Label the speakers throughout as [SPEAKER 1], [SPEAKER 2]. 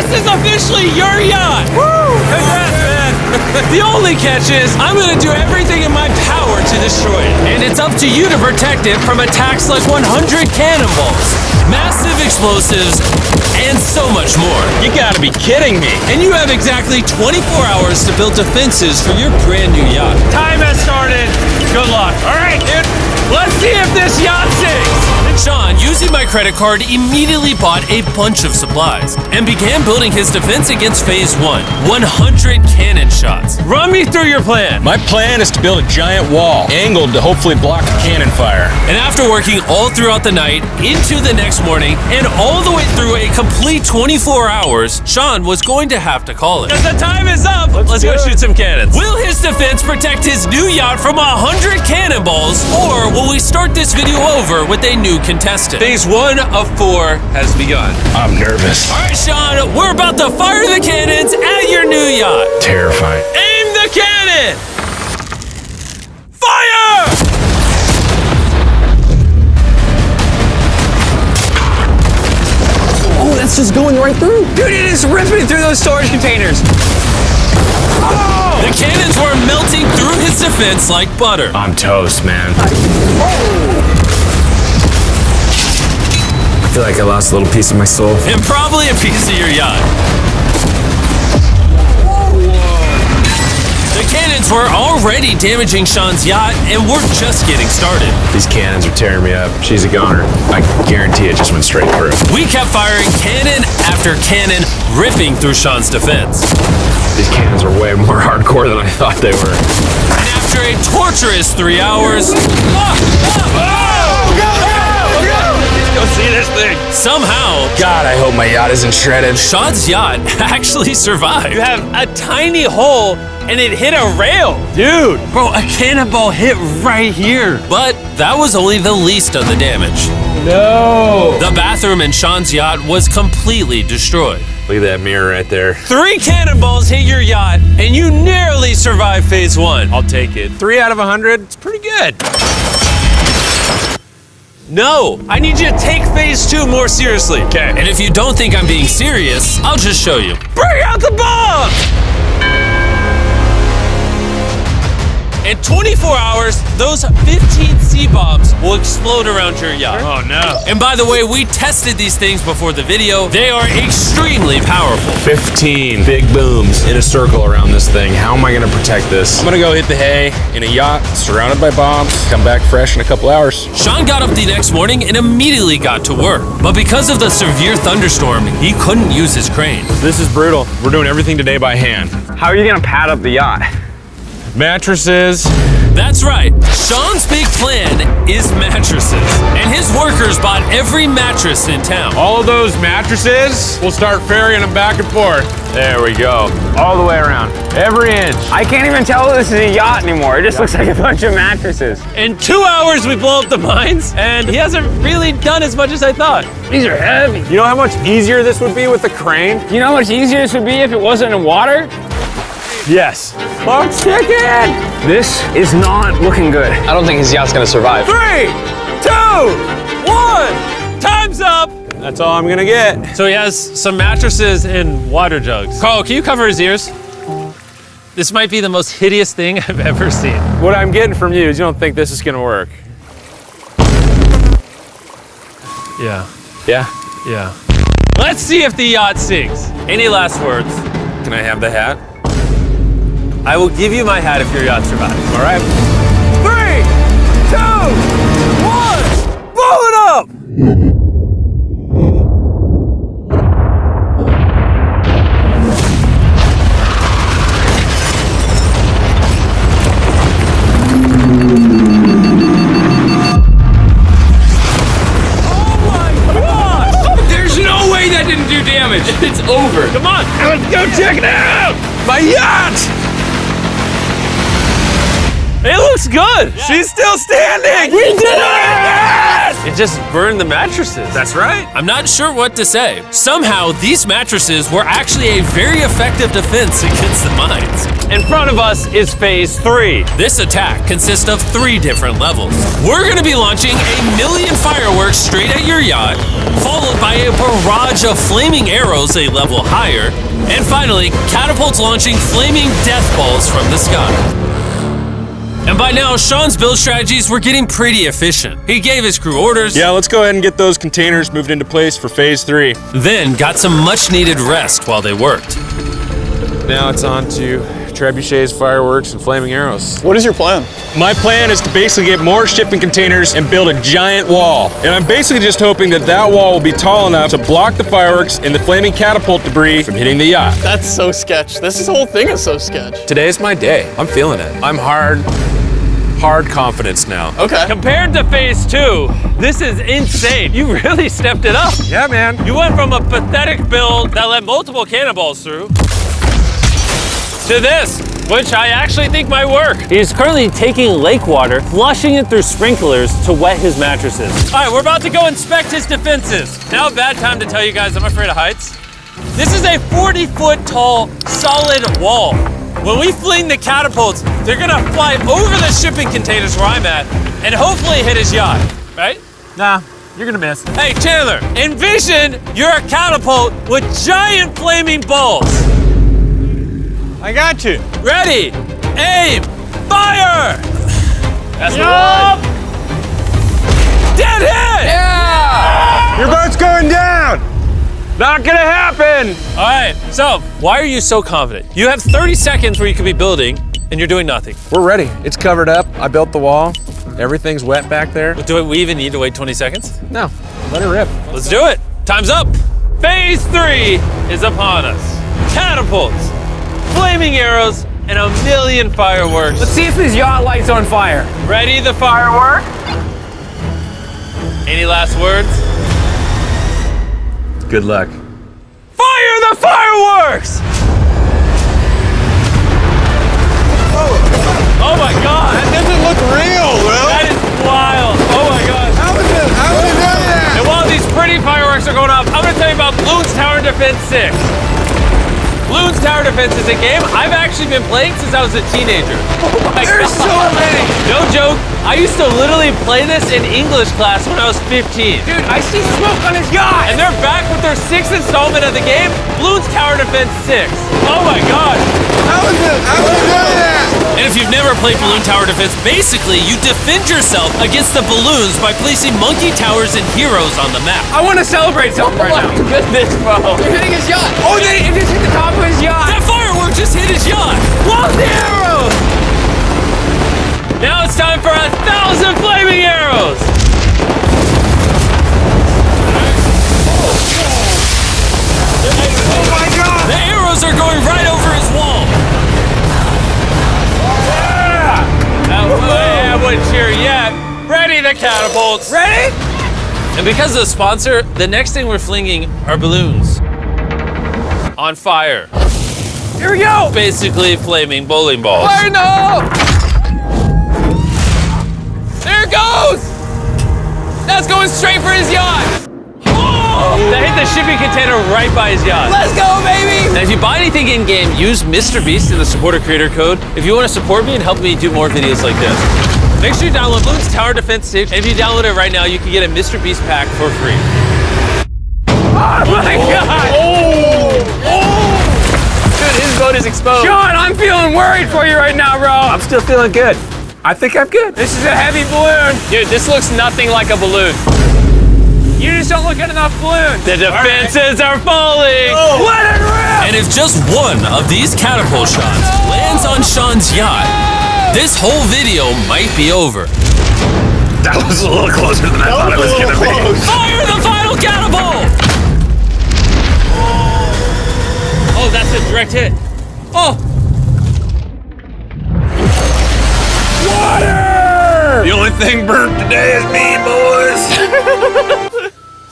[SPEAKER 1] This is officially your yacht! Woo! Congrats, man! The only catch is, I'm gonna do everything in my power to destroy it. And it's up to you to protect it from attacks like 100 cannonballs, massive explosives, and so much more.
[SPEAKER 2] You gotta be kidding me.
[SPEAKER 1] And you have exactly 24 hours to build defenses for your brand new yacht.
[SPEAKER 2] Time has started. Good luck. All right, dude.
[SPEAKER 1] Let's see if this yacht sinks! Sean, using my credit card, immediately bought a bunch of supplies and began building his defense against Phase 1, 100 cannon shots. Run me through your plan.
[SPEAKER 2] My plan is to build a giant wall, angled to hopefully block the cannon fire.
[SPEAKER 1] And after working all throughout the night, into the next morning, and all the way through a complete 24 hours, Sean was going to have to call it. Because the time is up, let's go shoot some cannons. Will his defense protect his new yacht from 100 cannonballs, or will we start this video over with a new contestant? Phase 1 of 4 has begun.
[SPEAKER 2] I'm nervous.
[SPEAKER 1] All right, Sean, we're about to fire the cannons at your new yacht.
[SPEAKER 2] Terrifying.
[SPEAKER 1] Aim the cannon! Fire!
[SPEAKER 3] Oh, that's just going right through.
[SPEAKER 4] Dude, it is ripping through those storage containers.
[SPEAKER 1] Oh! The cannons were melting through his defense like butter.
[SPEAKER 2] I'm toast, man.
[SPEAKER 3] I feel like I lost a little piece of my soul.
[SPEAKER 1] And probably a piece of your yacht. The cannons were already damaging Sean's yacht, and we're just getting started.
[SPEAKER 3] These cannons are tearing me up. She's a goner. I guarantee it just went straight through.
[SPEAKER 1] We kept firing cannon after cannon, ripping through Sean's defense.
[SPEAKER 3] These cannons are way more hardcore than I thought they were.
[SPEAKER 1] And after a torturous 3 hours,
[SPEAKER 2] Go see this thing.
[SPEAKER 1] somehow,
[SPEAKER 3] God, I hope my yacht isn't shredded.
[SPEAKER 1] Sean's yacht actually survived.
[SPEAKER 2] You have a tiny hole and it hit a rail.
[SPEAKER 1] Dude, bro, a cannonball hit right here. But that was only the least of the damage.
[SPEAKER 2] No.
[SPEAKER 1] The bathroom in Sean's yacht was completely destroyed.
[SPEAKER 3] Look at that mirror right there.
[SPEAKER 1] 3 cannonballs hit your yacht, and you narrowly survived Phase 1.
[SPEAKER 2] I'll take it. 3 out of 100. It's pretty good.
[SPEAKER 1] No, I need you to take Phase 2 more seriously.
[SPEAKER 2] Okay.
[SPEAKER 1] And if you don't think I'm being serious, I'll just show you. Bring out the bombs! In 24 hours, those 15 C-bombs will explode around your yacht.
[SPEAKER 2] Oh no.
[SPEAKER 1] And by the way, we tested these things before the video. They are extremely powerful.
[SPEAKER 3] 15 big booms in a circle around this thing. How am I gonna protect this?
[SPEAKER 2] I'm gonna go hit the hay in a yacht, surrounded by bombs, come back fresh in a couple hours.
[SPEAKER 1] Sean got up the next morning and immediately got to work. But because of the severe thunderstorm, he couldn't use his crane.
[SPEAKER 2] This is brutal. We're doing everything today by hand.
[SPEAKER 4] How are you gonna pad up the yacht?
[SPEAKER 2] Mattresses.
[SPEAKER 1] That's right. Sean's big plan is mattresses. And his workers bought every mattress in town.
[SPEAKER 2] All of those mattresses, we'll start ferrying them back and forth.
[SPEAKER 3] There we go. All the way around. Every inch.
[SPEAKER 4] I can't even tell this is a yacht anymore. It just looks like a bunch of mattresses.
[SPEAKER 1] In 2 hours, we blow up the mines, and he hasn't really done as much as I thought.
[SPEAKER 4] These are heavy.
[SPEAKER 2] You know how much easier this would be with the crane?
[SPEAKER 4] You know how much easier this would be if it wasn't in water?
[SPEAKER 2] Yes.
[SPEAKER 4] Clock's ticking! This is not looking good. I don't think his yacht's gonna survive.
[SPEAKER 1] 3, 2, 1, time's up.
[SPEAKER 2] That's all I'm gonna get.
[SPEAKER 1] So he has some mattresses and water jugs. Carl, can you cover his ears? This might be the most hideous thing I've ever seen.
[SPEAKER 2] What I'm getting from you is you don't think this is gonna work.
[SPEAKER 1] Yeah,
[SPEAKER 2] Yeah.
[SPEAKER 1] yeah. Let's see if the yacht sinks. Any last words?
[SPEAKER 2] Can I have the hat?
[SPEAKER 1] I will give you my hat if your yacht survives.
[SPEAKER 2] All right.
[SPEAKER 1] 3, 2, 1, blow it up! Oh my gosh!
[SPEAKER 4] There's no way that didn't do damage. It's over.
[SPEAKER 1] Come on, let's go check it out!
[SPEAKER 2] My yacht!
[SPEAKER 1] It looks good! She's still standing!
[SPEAKER 2] We did it!
[SPEAKER 1] It just burned the mattresses.
[SPEAKER 3] That's right.
[SPEAKER 1] I'm not sure what to say. Somehow, these mattresses were actually a very effective defense against the mines.
[SPEAKER 4] In front of us is phase 3.
[SPEAKER 1] This attack consists of 3 different levels. We're gonna be launching 1,000,000 fireworks straight at your yacht, followed by a barrage of flaming arrows a level higher, and finally, catapults launching flaming death balls from the sky. And by now, Sean's build strategies were getting pretty efficient. He gave his crew orders.
[SPEAKER 2] Yeah, let's go ahead and get those containers moved into place for phase 3.
[SPEAKER 1] Then got some much needed rest while they worked.
[SPEAKER 3] Now it's on to trebuchets, fireworks, and flaming arrows.
[SPEAKER 5] What is your plan?
[SPEAKER 2] My plan is to basically get more shipping containers and build a giant wall. And I'm basically just hoping that that wall will be tall enough to block the fireworks and the flaming catapult debris from hitting the yacht.
[SPEAKER 5] That's so sketch. This whole thing is so sketch.
[SPEAKER 3] Today's my day. I'm feeling it. I'm hard confidence now.
[SPEAKER 5] Okay.
[SPEAKER 1] Compared to phase 2, this is insane. You really stepped it up.
[SPEAKER 3] Yeah, man.
[SPEAKER 1] You went from a pathetic build that let multiple cannonballs through to this, which I actually think might work. He's currently taking lake water, flushing it through sprinklers to wet his mattresses. All right, we're about to go inspect his defenses. Now a bad time to tell you guys I'm afraid of heights. This is a 40-foot tall, solid wall. When we fling the catapults, they're gonna fly over the shipping containers where I'm at and hopefully hit his yacht, right?
[SPEAKER 4] Nah, you're gonna miss.
[SPEAKER 1] Hey, Chandler, envision you're a catapult with giant flaming balls.
[SPEAKER 5] I got you.
[SPEAKER 1] Ready, aim, fire! That's the
[SPEAKER 5] Yup.
[SPEAKER 1] one. Dead hit!
[SPEAKER 3] Yeah!
[SPEAKER 2] Your boat's going down!
[SPEAKER 3] Not gonna happen!
[SPEAKER 1] All right, so why are you so confident? You have 30 seconds where you could be building and you're doing nothing.
[SPEAKER 3] We're ready. It's covered up. I built the wall. Everything's wet back there.
[SPEAKER 1] Do we even need to wait 20 seconds?
[SPEAKER 3] No, let it rip.
[SPEAKER 1] Let's do it. Time's up. Phase 3 is upon us. Catapults, flaming arrows, and 1,000,000 fireworks.
[SPEAKER 4] Let's see if his yacht light's on fire.
[SPEAKER 1] Ready the firework? Any last words?
[SPEAKER 3] Good luck.
[SPEAKER 1] Fire the fireworks! Oh my God!
[SPEAKER 5] That doesn't look real, Will.
[SPEAKER 1] That is wild! Oh my God!
[SPEAKER 5] How is it? How is it doing that?
[SPEAKER 1] And while these pretty fireworks are going off, I'm gonna tell you about Bloons Tower Defense 6. Bloons Tower Defense is a game I've actually been playing since I was a teenager. Oh my God.
[SPEAKER 5] There's so many.
[SPEAKER 1] No joke, I used to literally play this in English class when I was 15.
[SPEAKER 4] Dude, I see smoke on his yacht.
[SPEAKER 1] And they're back with their 6th installment of the game, Bloons Tower Defense 6. Oh my God.
[SPEAKER 5] How is it? How is it doing that?
[SPEAKER 1] And if you've never played Balloon Tower Defense, basically you defend yourself against the balloons by placing monkey towers and heroes on the map.
[SPEAKER 4] I want to celebrate something right now.
[SPEAKER 1] Goodness, bro.
[SPEAKER 4] You're hitting his yacht. Oh, it just hit the top of his yacht.
[SPEAKER 1] That firework just hit his yacht. Whoa, the arrows! Now it's time for 1,000 flaming arrows.
[SPEAKER 5] Oh my God.
[SPEAKER 1] The arrows are going right over his wall. I wouldn't cheer yet. Ready the catapults.
[SPEAKER 4] Ready?
[SPEAKER 1] And because of the sponsor, the next thing we're flinging are balloons. On fire.
[SPEAKER 4] Here we go.
[SPEAKER 1] Basically flaming bowling balls.
[SPEAKER 4] Fire no! There it goes! That's going straight for his yacht.
[SPEAKER 1] That hit the shipping container right by his yacht.
[SPEAKER 4] Let's go, baby!
[SPEAKER 1] And if you buy anything in-game, use Mr. Beast in the supporter creator code if you want to support me and help me do more videos like this. Make sure you download Bloons Tower Defense 6, and if you download it right now, you can get a Mr. Beast pack for free.
[SPEAKER 4] Oh my God!
[SPEAKER 1] Dude, his boat is exposed.
[SPEAKER 4] Sean, I'm feeling worried for you right now, bro.
[SPEAKER 3] I'm still feeling good. I think I'm good.
[SPEAKER 4] This is a heavy balloon.
[SPEAKER 1] Dude, this looks nothing like a balloon.
[SPEAKER 4] You just don't look at enough balloons.
[SPEAKER 1] The defenses are falling.
[SPEAKER 4] Let it rip!
[SPEAKER 1] And if just one of these catapult shots lands on Sean's yacht, this whole video might be over.
[SPEAKER 3] That was a little closer than I thought it was gonna be.
[SPEAKER 1] Fire the final catapult! Oh, that's a direct hit. Oh!
[SPEAKER 3] Water! The only thing burnt today is me, boys.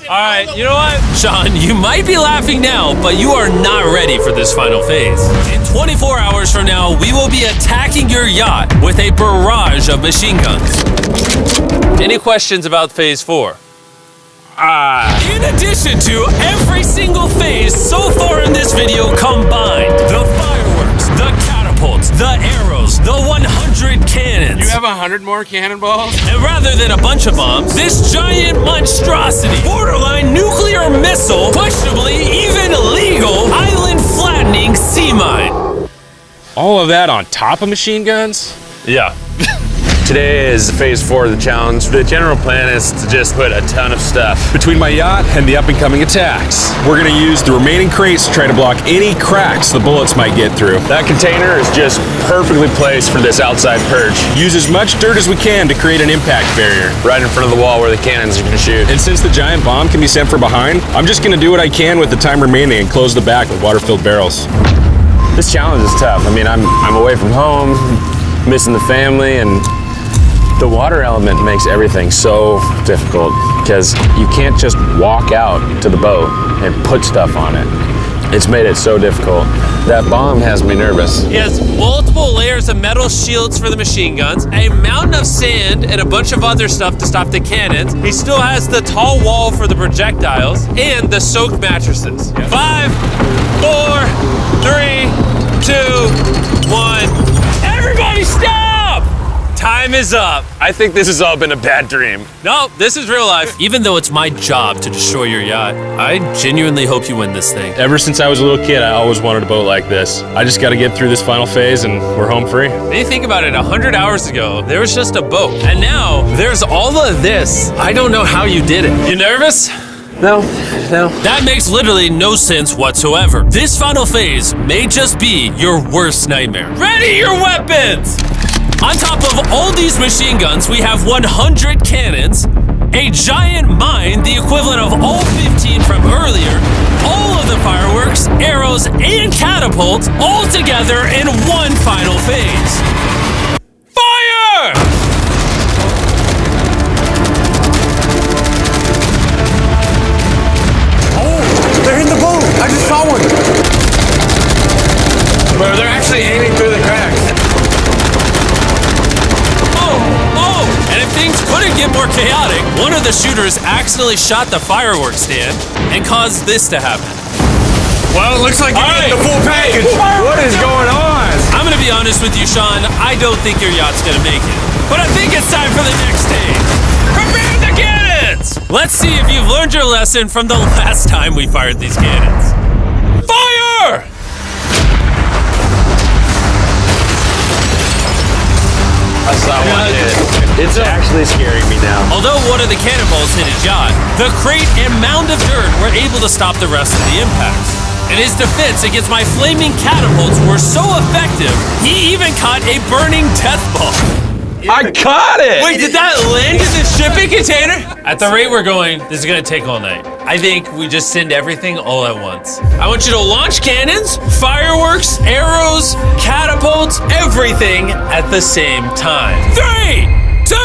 [SPEAKER 1] All right, you know what? Sean, you might be laughing now, but you are not ready for this final phase. In 24 hours from now, we will be attacking your yacht with a barrage of machine guns. Any questions about phase 4? In addition to every single phase so far in this video combined, the fireworks, the catapults, the arrows, the 100 cannons.
[SPEAKER 2] You have 100 more cannonballs?
[SPEAKER 1] And rather than a bunch of bombs, this giant monstrosity, borderline nuclear missile, questionably even illegal, island-flattening sea mine.
[SPEAKER 2] All of that on top of machine guns?
[SPEAKER 1] Yeah.
[SPEAKER 3] Today is phase 4 of the challenge. The general plan is to just put a ton of stuff.
[SPEAKER 2] Between my yacht and the up-and-coming attacks, we're gonna use the remaining crates to try to block any cracks the bullets might get through.
[SPEAKER 3] That container is just perfectly placed for this outside perch.
[SPEAKER 2] Use as much dirt as we can to create an impact barrier.
[SPEAKER 3] Right in front of the wall where the cannons are gonna shoot.
[SPEAKER 2] And since the giant bomb can be sent from behind, I'm just gonna do what I can with the time remaining and close the back with water-filled barrels.
[SPEAKER 3] This challenge is tough. I mean, I'm away from home, missing the family, and the water element makes everything so difficult because you can't just walk out to the boat and put stuff on it. It's made it so difficult. That bomb has me nervous.
[SPEAKER 1] He has multiple layers of metal shields for the machine guns, a mountain of sand, and a bunch of other stuff to stop the cannons. He still has the tall wall for the projectiles and the soaked mattresses. 5, 4, 3, 2, 1. Everybody stop! Time is up.
[SPEAKER 3] I think this has all been a bad dream.
[SPEAKER 1] No, this is real life. Even though it's my job to destroy your yacht, I genuinely hope you win this thing.
[SPEAKER 2] Ever since I was a little kid, I always wanted a boat like this. I just gotta get through this final phase and we're home free.
[SPEAKER 1] When you think about it, 100 hours ago, there was just a boat. And now, there's all of this. I don't know how you did it. You nervous?
[SPEAKER 3] No.
[SPEAKER 1] That makes literally no sense whatsoever. This final phase may just be your worst nightmare. Ready your weapons! On top of all these machine guns, we have 100 cannons, a giant mine, the equivalent of all 15 from earlier, all of the fireworks, arrows, and catapults, all together in one final phase. Fire!
[SPEAKER 5] They're in the boat. I just saw one. Bro, they're actually aiming through the cracks.
[SPEAKER 1] And if things couldn't get more chaotic, one of the shooters accidentally shot the fireworks stand and caused this to happen.
[SPEAKER 5] Well, it looks like you need the full package.
[SPEAKER 3] What is going on?
[SPEAKER 1] I'm gonna be honest with you, Sean, I don't think your yacht's gonna make it. But I think it's time for the next stage. Prepare the cannons! Let's see if you've learned your lesson from the last time we fired these cannons. Fire!
[SPEAKER 3] I saw one hit. It's actually scaring me now.
[SPEAKER 1] Although one of the cannonballs hit his yacht, the crate and mound of dirt were able to stop the rest of the impacts. And his defense against my flaming catapults were so effective, he even caught a burning death ball.
[SPEAKER 3] I caught it!
[SPEAKER 1] Wait, did that land in the shipping container? At the rate we're going, this is gonna take all night. I think we just send everything all at once. I want you to launch cannons, fireworks, arrows, catapults, everything at the same time. 3, 2,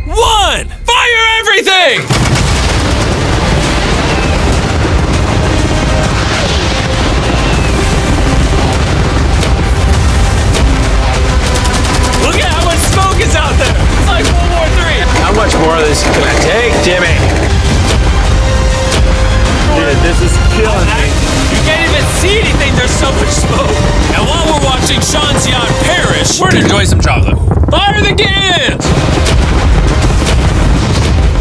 [SPEAKER 1] 1, fire everything! Look at how much smoke is out there. It's like World War III.
[SPEAKER 3] How much more of this can I take, Jimmy? Dude, this is killing me.
[SPEAKER 1] You can't even see anything, there's so much smoke. And while we're watching Sean's yacht perish, we're gonna enjoy some chocolate. Fire the cannons!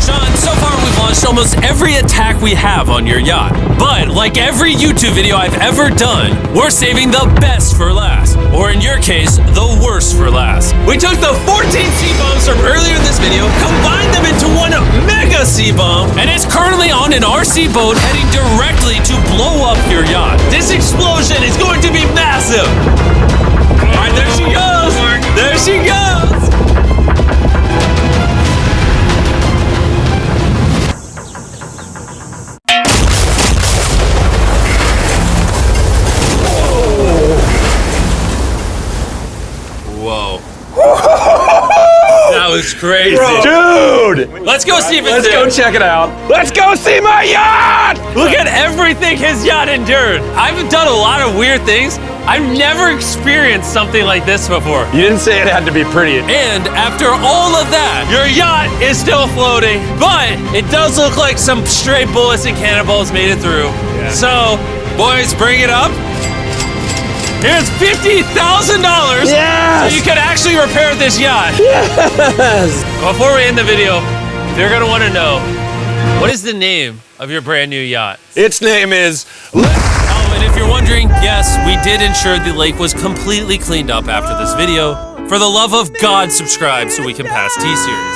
[SPEAKER 1] Sean, so far we've launched almost every attack we have on your yacht. But like every YouTube video I've ever done, we're saving the best for last. Or in your case, the worst for last. We took the 14 C-bombs from earlier in this video, combined them into one mega C-bomb, and it's currently on an RC boat heading directly to blow up your yacht. This explosion is going to be massive. All right, there she goes. There she goes. Whoa. That was crazy.
[SPEAKER 3] Dude!
[SPEAKER 1] Let's go see if it's
[SPEAKER 3] Let's go check it out. Let's go see my yacht!
[SPEAKER 1] Look at everything his yacht endured. I've done a lot of weird things, I've never experienced something like this before.
[SPEAKER 3] You didn't say it had to be pretty.
[SPEAKER 1] And after all of that, your yacht is still floating, but it does look like some stray bullets and cannonballs made it through.
[SPEAKER 2] Yeah.
[SPEAKER 1] So, boys, bring it up. Here's $50,000.
[SPEAKER 3] Yes!
[SPEAKER 1] So you can actually repair this yacht.
[SPEAKER 3] Yes!
[SPEAKER 1] Before we end the video, they're gonna wanna know, what is the name of your brand new yacht?
[SPEAKER 2] Its name is...
[SPEAKER 1] Oh, and if you're wondering, yes, we did ensure the lake was completely cleaned up after this video. For the love of God, subscribe so we can pass T-Series.